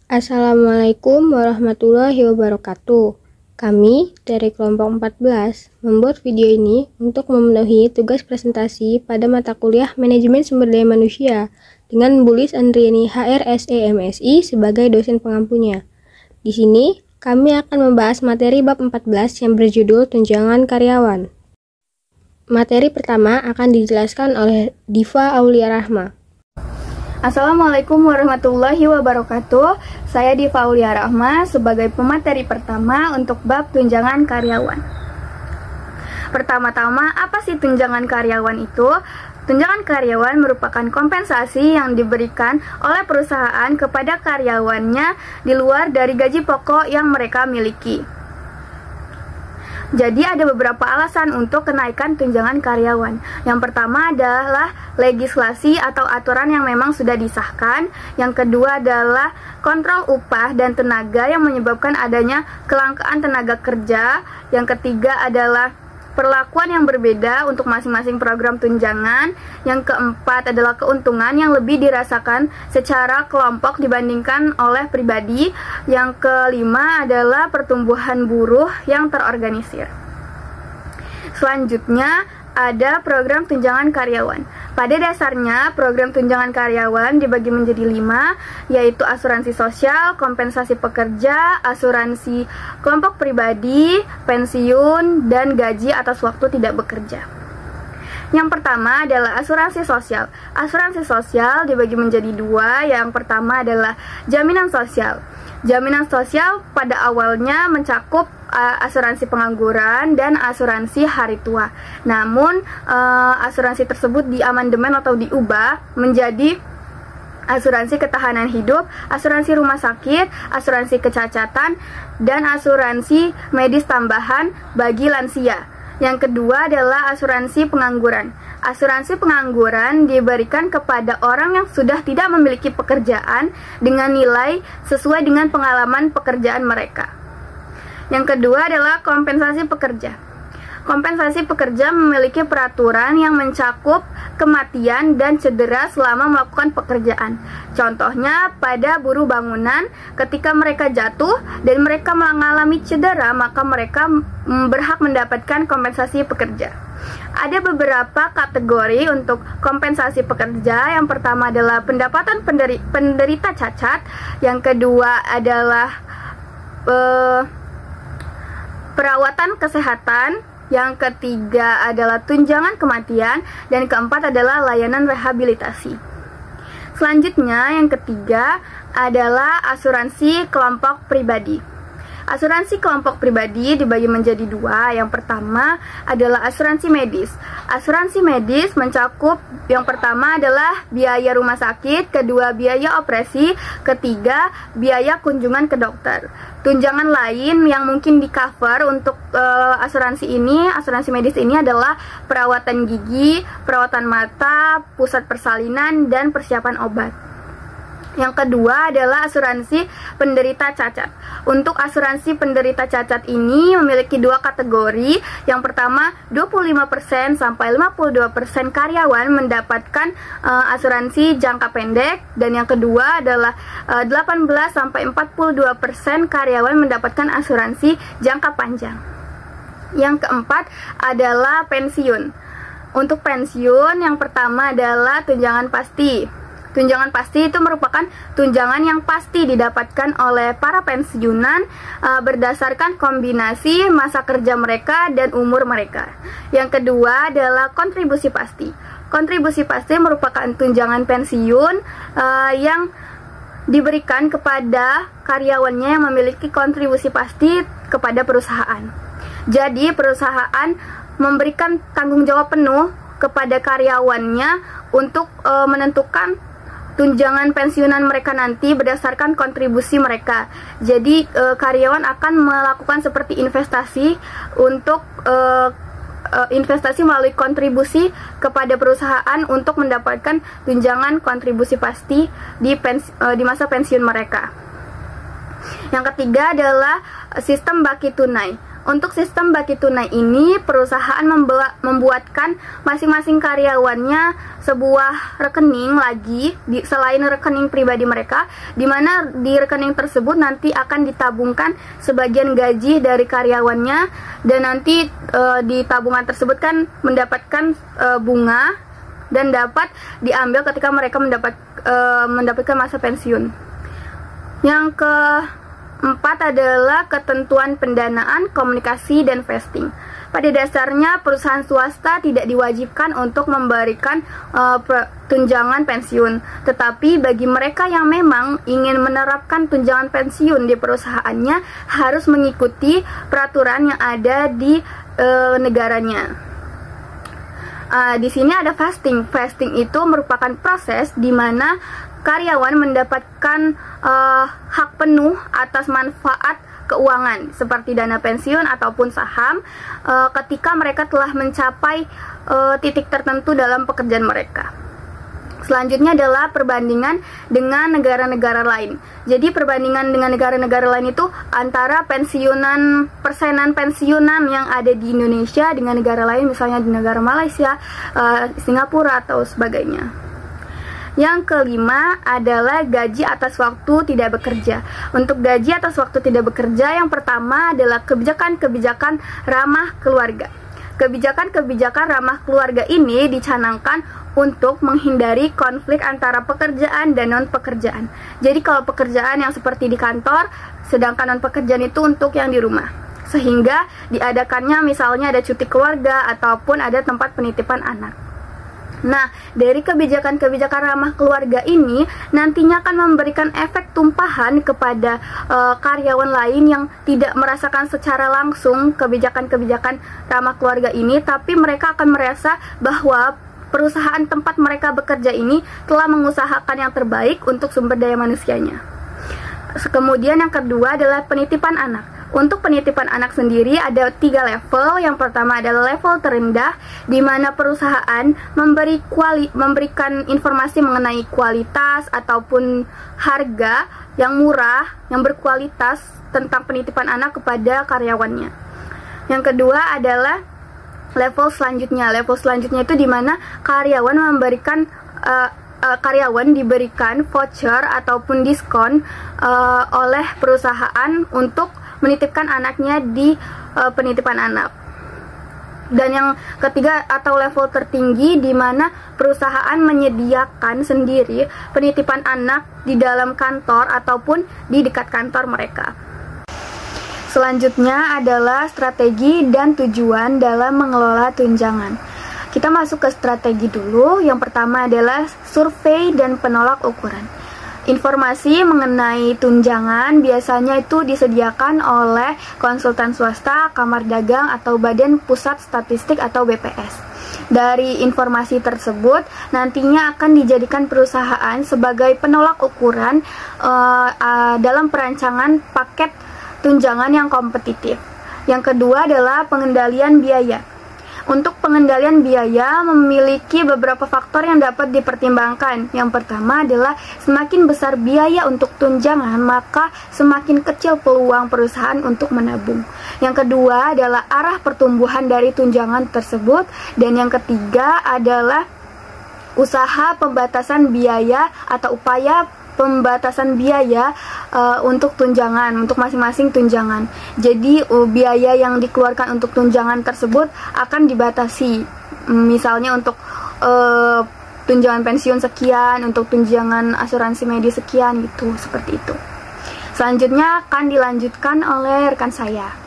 Assalamualaikum warahmatullahi wabarakatuh. Kami dari kelompok 14 membuat video ini untuk memenuhi tugas presentasi pada mata kuliah Manajemen Sumber Daya Manusia dengan Bu Lis Andriani HRSE MSI sebagai dosen pengampunya. Di sini kami akan membahas materi bab 14 yang berjudul Tunjangan Karyawan. Materi pertama akan dijelaskan oleh Diva Aulia Rahma. Assalamualaikum warahmatullahi wabarakatuh. Saya Diva Aulia Rahma sebagai pemateri pertama untuk bab tunjangan karyawan. Pertama-tama, apa sih tunjangan karyawan itu? Tunjangan karyawan merupakan kompensasi yang diberikan oleh perusahaan kepada karyawannya di luar dari gaji pokok yang mereka miliki. Jadi ada beberapa alasan untuk kenaikan tunjangan karyawan. Yang pertama adalah legislasi atau aturan yang memang sudah disahkan. Yang kedua adalah kontrol upah dan tenaga yang menyebabkan adanya kelangkaan tenaga kerja. Yang ketiga adalah perlakuan yang berbeda untuk masing-masing program tunjangan. Yang keempat adalah keuntungan yang lebih dirasakan secara kelompok dibandingkan oleh pribadi. Yang kelima adalah pertumbuhan buruh yang terorganisir. Selanjutnya ada program tunjangan karyawan. Pada dasarnya, program tunjangan karyawan dibagi menjadi 5, yaitu asuransi sosial, kompensasi pekerja, asuransi kelompok pribadi, pensiun, dan gaji atas waktu tidak bekerja. Yang pertama adalah asuransi sosial. Asuransi sosial dibagi menjadi 2. Yang pertama adalah jaminan sosial. Jaminan sosial pada awalnya mencakup asuransi pengangguran dan asuransi hari tua. Namun asuransi tersebut diamandemen atau diubah menjadi asuransi ketahanan hidup, asuransi rumah sakit, asuransi kecacatan, dan asuransi medis tambahan bagi lansia. Yang kedua adalah asuransi pengangguran. Asuransi pengangguran diberikan kepada orang yang sudah tidak memiliki pekerjaan dengan nilai sesuai dengan pengalaman pekerjaan mereka. Yang kedua adalah kompensasi pekerja. Kompensasi pekerja memiliki peraturan yang mencakup kematian dan cedera selama melakukan pekerjaan. Contohnya pada buruh bangunan, ketika mereka jatuh dan mereka mengalami cedera, maka mereka berhak mendapatkan kompensasi pekerja. Ada beberapa kategori untuk kompensasi pekerja. Yang pertama adalah pendapatan penderita cacat. Yang kedua adalah perawatan kesehatan. Yang ketiga adalah tunjangan kematian, dan keempat adalah layanan rehabilitasi. Selanjutnya, yang ketiga adalah asuransi kelompok pribadi. Asuransi kelompok pribadi dibagi menjadi 2. Yang pertama adalah asuransi medis. Asuransi medis mencakup yang pertama adalah biaya rumah sakit, kedua biaya operasi, ketiga biaya kunjungan ke dokter. Tunjangan lain yang mungkin di cover untuk asuransi medis ini adalah perawatan gigi, perawatan mata, pusat persalinan, dan persiapan obat. Yang kedua adalah asuransi penderita cacat. Untuk asuransi penderita cacat ini memiliki 2 kategori. Yang pertama, 25% sampai 52% karyawan mendapatkan asuransi jangka pendek, dan yang kedua adalah 18 sampai 42% karyawan mendapatkan asuransi jangka panjang. Yang keempat adalah pensiun. Untuk pensiun, yang pertama adalah tunjangan pasti. Tunjangan pasti itu merupakan tunjangan yang pasti didapatkan oleh para pensiunan berdasarkan kombinasi masa kerja mereka dan umur mereka. Yang kedua adalah kontribusi pasti. Kontribusi pasti merupakan tunjangan pensiun yang diberikan kepada karyawannya yang memiliki kontribusi pasti kepada perusahaan. Jadi perusahaan memberikan tanggung jawab penuh kepada karyawannya untuk menentukan tunjangan pensiunan mereka nanti berdasarkan kontribusi mereka. Jadi karyawan akan melakukan seperti investasi untuk investasi melalui kontribusi kepada perusahaan untuk mendapatkan tunjangan kontribusi pasti di masa pensiun mereka. Yang ketiga adalah sistem baki tunai. Untuk sistem bagi tunai ini, perusahaan membuatkan masing-masing karyawannya sebuah rekening lagi selain rekening pribadi mereka, di mana di rekening tersebut nanti akan ditabungkan sebagian gaji dari karyawannya, dan nanti di tabungan tersebut kan mendapatkan bunga dan dapat diambil ketika mereka mendapatkan masa pensiun. Yang keempat adalah ketentuan pendanaan, komunikasi, dan vesting. Pada dasarnya perusahaan swasta tidak diwajibkan untuk memberikan tunjangan pensiun, tetapi bagi mereka yang memang ingin menerapkan tunjangan pensiun di perusahaannya harus mengikuti peraturan yang ada di negaranya. Di sini ada vesting. Vesting itu merupakan proses di mana karyawan mendapatkan hak penuh atas manfaat keuangan seperti dana pensiun ataupun saham ketika mereka telah mencapai titik tertentu dalam pekerjaan mereka. Selanjutnya adalah perbandingan dengan negara-negara lain. Jadi perbandingan dengan negara-negara lain itu antara persenan pensiunan yang ada di Indonesia dengan negara lain, misalnya di negara Malaysia, Singapura, atau sebagainya. Yang kelima adalah gaji atas waktu tidak bekerja. Untuk gaji atas waktu tidak bekerja, yang pertama adalah kebijakan-kebijakan ramah keluarga. Kebijakan-kebijakan ramah keluarga ini dicanangkan untuk menghindari konflik antara pekerjaan dan non-pekerjaan. Jadi kalau pekerjaan yang seperti di kantor, sedangkan non-pekerjaan itu untuk yang di rumah. Sehingga diadakannya misalnya ada cuti keluarga ataupun ada tempat penitipan anak. Nah, dari kebijakan-kebijakan ramah keluarga ini nantinya akan memberikan efek tumpahan kepada karyawan lain yang tidak merasakan secara langsung kebijakan-kebijakan ramah keluarga ini, tapi mereka akan merasa bahwa perusahaan tempat mereka bekerja ini telah mengusahakan yang terbaik untuk sumber daya manusianya. Kemudian yang kedua adalah penitipan anak. Untuk penitipan anak sendiri ada 3 level. Yang pertama adalah level terendah, di mana perusahaan memberikan informasi mengenai kualitas ataupun harga yang murah, yang berkualitas tentang penitipan anak kepada karyawannya. Yang kedua adalah level selanjutnya. Level selanjutnya itu di mana karyawan diberikan voucher ataupun diskon oleh perusahaan untuk menitipkan anaknya di penitipan anak. Dan yang ketiga atau level tertinggi, di mana perusahaan menyediakan sendiri penitipan anak di dalam kantor ataupun di dekat kantor mereka. Selanjutnya adalah strategi dan tujuan dalam mengelola tunjangan. Kita masuk ke strategi dulu. Yang pertama adalah survei dan penolak ukuran. Informasi mengenai tunjangan biasanya itu disediakan oleh konsultan swasta, kamar dagang, atau Badan Pusat Statistik atau BPS. Dari informasi tersebut nantinya akan dijadikan perusahaan sebagai penolak ukuran dalam perancangan paket tunjangan yang kompetitif. Yang kedua adalah pengendalian biaya. Untuk pengendalian biaya memiliki beberapa faktor yang dapat dipertimbangkan. Yang pertama adalah semakin besar biaya untuk tunjangan, maka semakin kecil peluang perusahaan untuk menabung. Yang kedua adalah arah pertumbuhan dari tunjangan tersebut. Dan yang ketiga adalah usaha pembatasan biaya atau upaya pembatasan biaya untuk tunjangan, untuk masing-masing tunjangan. Jadi biaya yang dikeluarkan untuk tunjangan tersebut akan dibatasi. Misalnya untuk tunjangan pensiun sekian, untuk tunjangan asuransi medis sekian gitu, seperti itu. Selanjutnya akan dilanjutkan oleh rekan saya.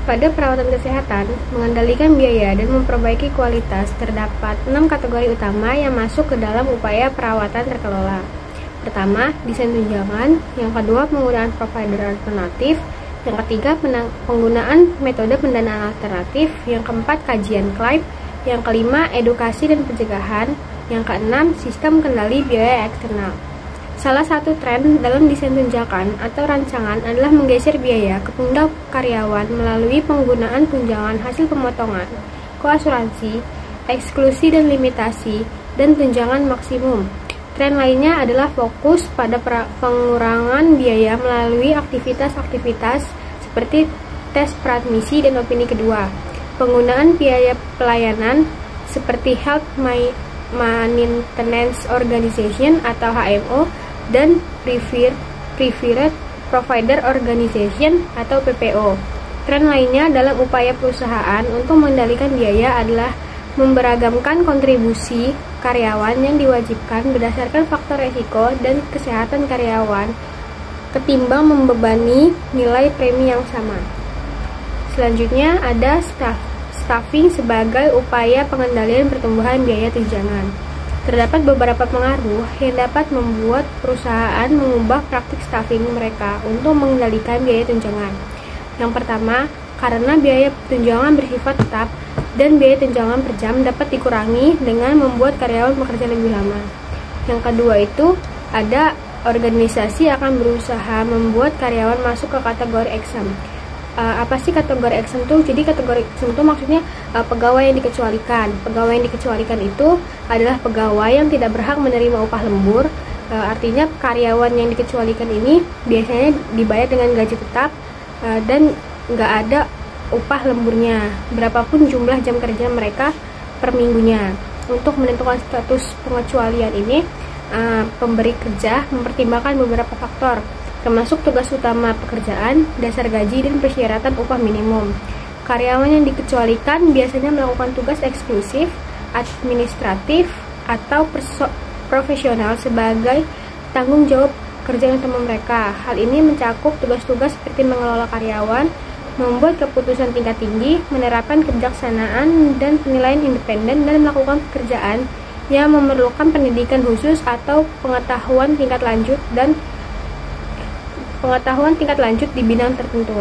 Pada perawatan kesehatan, mengendalikan biaya dan memperbaiki kualitas terdapat 6 kategori utama yang masuk ke dalam upaya perawatan terkelola. Pertama, desain tunjangan. Yang kedua, penggunaan provider alternatif. Yang ketiga, penggunaan metode pendanaan alternatif. Yang keempat, kajian klaim. Yang kelima, edukasi dan pencegahan. Yang keenam, sistem kendali biaya eksternal. Salah satu tren dalam desain tunjangan atau rancangan adalah menggeser biaya ke pundak karyawan melalui penggunaan tunjangan hasil pemotongan, koasuransi, eksklusi dan limitasi, dan tunjangan maksimum. Tren lainnya adalah fokus pada pengurangan biaya melalui aktivitas-aktivitas seperti tes praadmisi dan opini kedua. Penggunaan biaya pelayanan seperti Health Maintenance Organization atau HMO dan Preferred Provider Organization atau PPO. Tren lainnya dalam upaya perusahaan untuk mengendalikan biaya adalah memberagamkan kontribusi karyawan yang diwajibkan berdasarkan faktor resiko dan kesehatan karyawan ketimbang membebani nilai premi yang sama. Selanjutnya ada staffing sebagai upaya pengendalian pertumbuhan biaya tunjangan. Terdapat beberapa pengaruh yang dapat membuat perusahaan mengubah praktik staffing mereka untuk mengendalikan biaya tunjangan. Yang pertama, karena biaya tunjangan bersifat tetap dan biaya tunjangan per jam dapat dikurangi dengan membuat karyawan bekerja lebih lama. Yang kedua itu ada organisasi akan berusaha membuat karyawan masuk ke kategori exempt. Apa sih kategori exempt itu? Jadi kategori exempt itu maksudnya pegawai yang dikecualikan. Pegawai yang dikecualikan itu adalah pegawai yang tidak berhak menerima upah lembur. Artinya karyawan yang dikecualikan ini biasanya dibayar dengan gaji tetap dan nggak ada upah lemburnya, berapapun jumlah jam kerja mereka per minggunya. Untuk menentukan status pengecualian ini, pemberi kerja mempertimbangkan beberapa faktor, termasuk tugas utama pekerjaan, dasar gaji, dan persyaratan upah minimum. Karyawan yang dikecualikan biasanya melakukan tugas eksklusif, administratif, atau profesional sebagai tanggung jawab kerja utama mereka. Hal ini mencakup tugas-tugas seperti mengelola karyawan, membuat keputusan tingkat tinggi, menerapkan kebijaksanaan dan penilaian independen, dan melakukan pekerjaan yang memerlukan pendidikan khusus atau pengetahuan tingkat lanjut di bidang tertentu.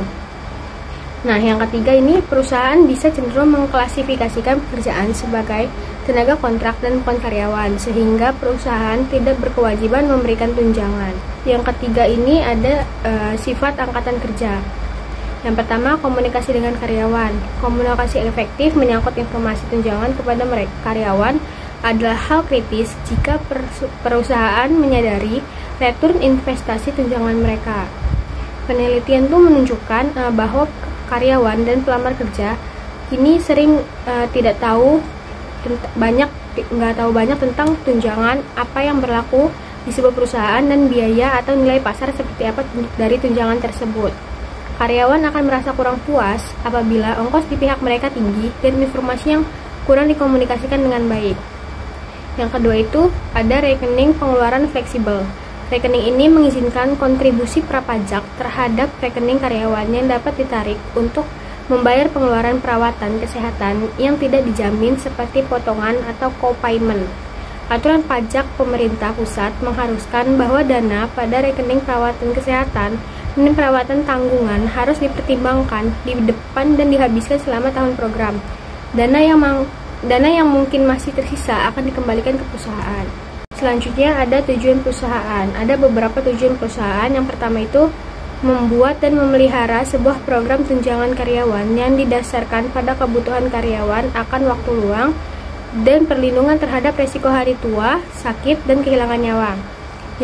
Nah, yang ketiga ini, perusahaan bisa cenderung mengklasifikasikan pekerjaan sebagai tenaga kontrak dan bukan karyawan, sehingga perusahaan tidak berkewajiban memberikan tunjangan. Yang ketiga ini ada sifat angkatan kerja. Yang pertama, komunikasi dengan karyawan. Komunikasi efektif menyangkut informasi tunjangan kepada karyawan adalah hal kritis jika perusahaan menyadari return investasi tunjangan mereka. Penelitian itu menunjukkan bahwa karyawan dan pelamar kerja ini sering nggak tahu banyak tentang tunjangan, apa yang berlaku di sebuah perusahaan, dan biaya atau nilai pasar seperti apa dari tunjangan tersebut. Karyawan akan merasa kurang puas apabila ongkos di pihak mereka tinggi dan informasi yang kurang dikomunikasikan dengan baik. Yang kedua itu ada rekening pengeluaran fleksibel. Rekening ini mengizinkan kontribusi prapajak terhadap rekening karyawan yang dapat ditarik untuk membayar pengeluaran perawatan kesehatan yang tidak dijamin seperti potongan atau co-payment. Aturan pajak pemerintah pusat mengharuskan bahwa dana pada rekening perawatan kesehatan dan perawatan tanggungan harus dipertimbangkan di depan dan dihabiskan selama tahun program. Dana yang mungkin masih tersisa akan dikembalikan ke perusahaan. Selanjutnya ada tujuan perusahaan. Ada beberapa tujuan perusahaan. Yang pertama itu membuat dan memelihara sebuah program tunjangan karyawan yang didasarkan pada kebutuhan karyawan akan waktu luang dan perlindungan terhadap resiko hari tua, sakit, dan kehilangan nyawa.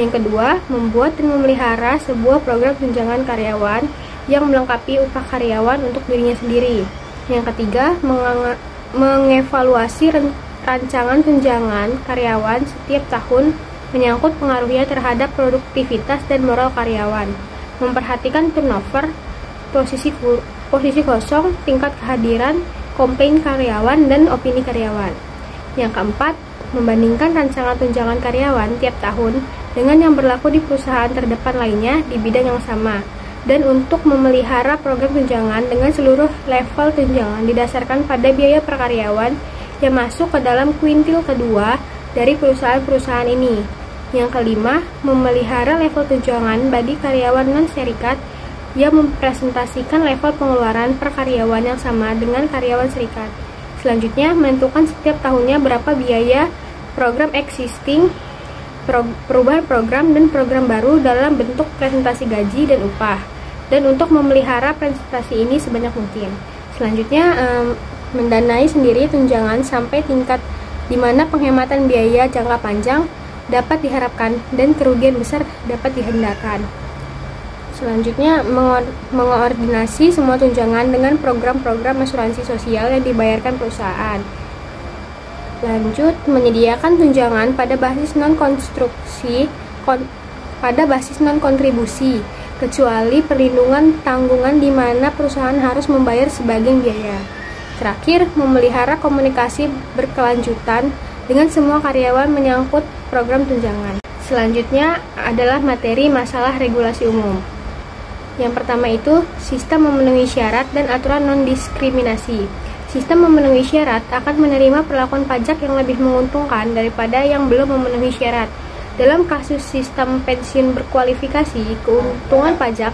Yang kedua, membuat dan memelihara sebuah program tunjangan karyawan yang melengkapi upah karyawan untuk dirinya sendiri. Yang ketiga, mengevaluasi rancangan tunjangan karyawan setiap tahun menyangkut pengaruhnya terhadap produktivitas dan moral karyawan. Memperhatikan turnover, posisi kosong, tingkat kehadiran, komplain karyawan, dan opini karyawan. Yang keempat, membandingkan rancangan tunjangan karyawan tiap tahun dengan yang berlaku di perusahaan terdepan lainnya di bidang yang sama, dan untuk memelihara program tunjangan dengan seluruh level tunjangan didasarkan pada biaya per karyawan yang masuk ke dalam kuintil kedua dari perusahaan-perusahaan ini. Yang kelima, memelihara level tunjangan bagi karyawan non-serikat yang mempresentasikan level pengeluaran per karyawan yang sama dengan karyawan serikat. Selanjutnya, menentukan setiap tahunnya berapa biaya program existing, perubahan program, dan program baru dalam bentuk presentasi gaji dan upah, dan untuk memelihara presentasi ini sebanyak mungkin. Selanjutnya, mendanai sendiri tunjangan sampai tingkat di mana penghematan biaya jangka panjang dapat diharapkan dan kerugian besar dapat dihindarkan. Selanjutnya, mengoordinasi semua tunjangan dengan program-program asuransi sosial yang dibayarkan perusahaan. Lanjut, menyediakan tunjangan pada basis non-kontribusi, kecuali perlindungan tanggungan di mana perusahaan harus membayar sebagian biaya. Terakhir, memelihara komunikasi berkelanjutan dengan semua karyawan menyangkut program tunjangan. Selanjutnya adalah materi masalah regulasi umum. Yang pertama itu, sistem memenuhi syarat dan aturan non-diskriminasi. Sistem memenuhi syarat akan menerima perlakuan pajak yang lebih menguntungkan daripada yang belum memenuhi syarat. Dalam kasus sistem pensiun berkualifikasi, keuntungan pajak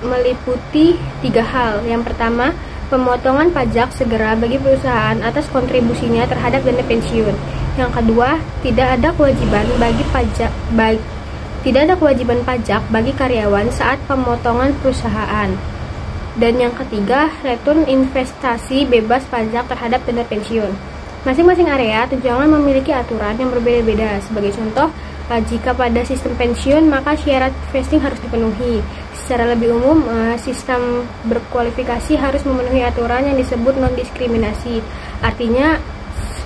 meliputi 3 hal. Yang pertama, pemotongan pajak segera bagi perusahaan atas kontribusinya terhadap dana pensiun. Yang kedua, tidak ada kewajiban pajak bagi karyawan saat pemotongan perusahaan. Dan yang ketiga, return investasi bebas pajak terhadap dana pensiun. Masing-masing area tunjangan memiliki aturan yang berbeda-beda. Sebagai contoh, jika pada sistem pensiun maka syarat vesting harus dipenuhi. Secara lebih umum, sistem berkualifikasi harus memenuhi aturan yang disebut non-diskriminasi. Artinya,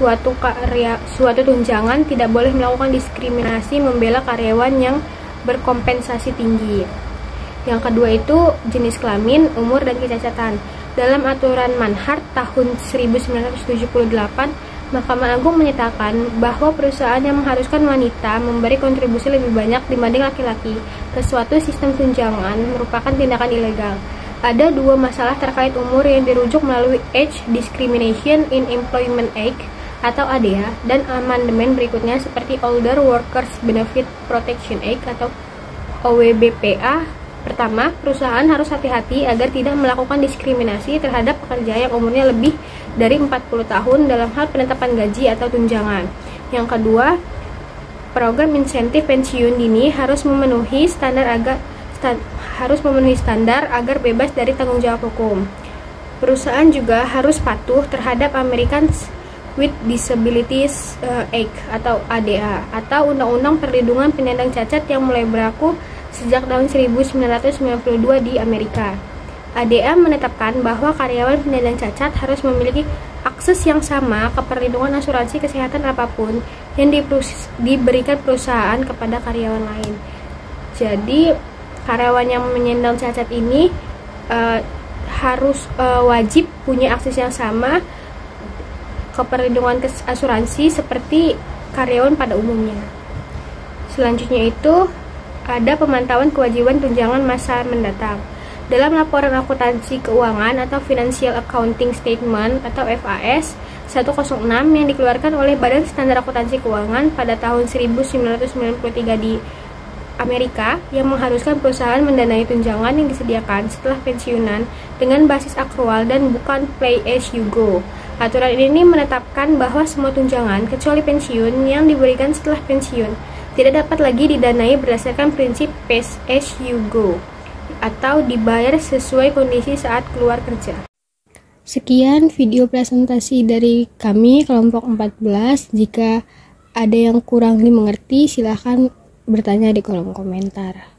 suatu tunjangan tidak boleh melakukan diskriminasi membela karyawan yang berkompensasi tinggi. Yang kedua itu jenis kelamin, umur, dan kecacatan. Dalam aturan Manhart tahun 1978, Mahkamah Agung menyatakan bahwa perusahaan yang mengharuskan wanita memberi kontribusi lebih banyak dibanding laki-laki ke suatu sistem tunjangan merupakan tindakan ilegal. Ada 2 masalah terkait umur yang dirujuk melalui Age Discrimination in Employment Act atau ADEA dan amandemen berikutnya seperti Older Workers Benefit Protection Act atau OWBPA. Pertama, perusahaan harus hati-hati agar tidak melakukan diskriminasi terhadap pekerja yang umurnya lebih dari 40 tahun dalam hal penetapan gaji atau tunjangan. Yang kedua, program insentif pensiun dini harus memenuhi standar agar bebas dari tanggung jawab hukum. Perusahaan juga harus patuh terhadap Americans with Disabilities Act atau ADA atau Undang-Undang Perlindungan Penyandang Cacat yang mulai berlaku sejak tahun 1992 di Amerika. ADA menetapkan bahwa karyawan penyandang cacat harus memiliki akses yang sama ke perlindungan asuransi kesehatan apapun yang diberikan perusahaan kepada karyawan lain. Jadi, karyawan yang menyandang cacat ini harus wajib punya akses yang sama ke perlindungan asuransi seperti karyawan pada umumnya. Selanjutnya itu ada pemantauan kewajiban tunjangan masa mendatang. Dalam laporan akuntansi keuangan atau Financial Accounting Statement atau FAS 106 yang dikeluarkan oleh Badan Standar Akuntansi Keuangan pada tahun 1993 di Amerika yang mengharuskan perusahaan mendanai tunjangan yang disediakan setelah pensiunan dengan basis akrual dan bukan pay as you go. Aturan ini menetapkan bahwa semua tunjangan kecuali pensiun yang diberikan setelah pensiun tidak dapat lagi didanai berdasarkan prinsip pay as you go atau dibayar sesuai kondisi saat keluar kerja. Sekian video presentasi dari kami kelompok 14. Jika ada yang kurang dimengerti, silahkan bertanya di kolom komentar.